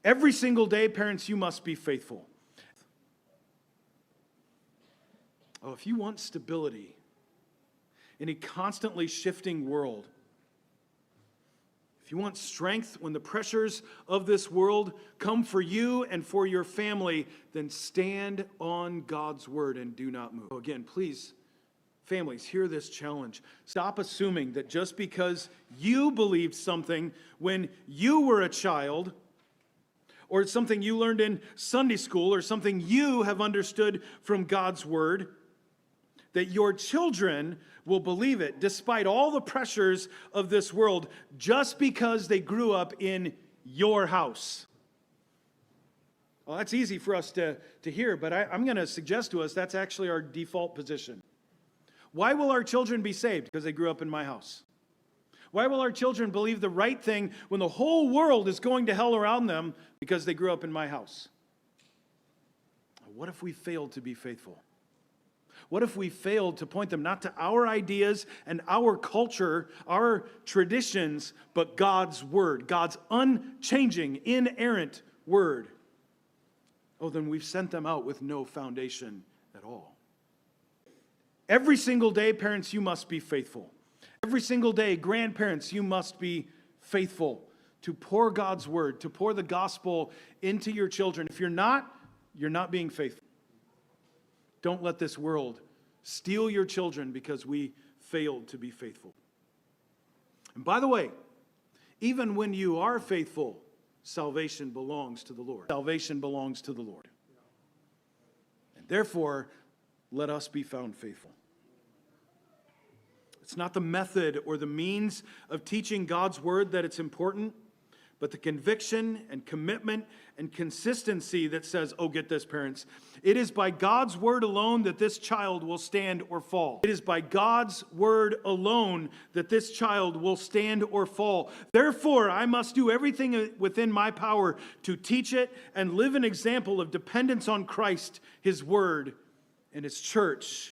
Every single day, parents, you must be faithful. Oh, if you want stability in a constantly shifting world, if you want strength when the pressures of this world come for you and for your family, then stand on God's word and do not move. Again, please, families, hear this challenge. Stop assuming that just because you believed something when you were a child, or it's something you learned in Sunday school, or something you have understood from God's word, that your children will believe it despite all the pressures of this world, just because they grew up in your house. Well, that's easy for us to hear, but I'm going to suggest to us that's actually our default position. Why will our children be saved? Because they grew up in my house. Why will our children believe the right thing when the whole world is going to hell around them? Because they grew up in my house. What if we failed to be faithful? What if we failed to point them not to our ideas and our culture, our traditions, but God's word, God's unchanging, inerrant word? Oh, then we've sent them out with no foundation at all. Every single day, parents, you must be faithful. Every single day, grandparents, you must be faithful to pour God's word, to pour the gospel into your children. If you're not being faithful. Don't let this world steal your children because we failed to be faithful. And by the way, even when you are faithful, salvation belongs to the Lord. Salvation belongs to the Lord. And therefore, let us be found faithful. It's not the method or the means of teaching God's word that it's important, but the conviction and commitment and consistency that says, oh, get this, parents. It is by God's word alone that this child will stand or fall. It is by God's word alone that this child will stand or fall. Therefore, I must do everything within my power to teach it and live an example of dependence on Christ, His word, and His church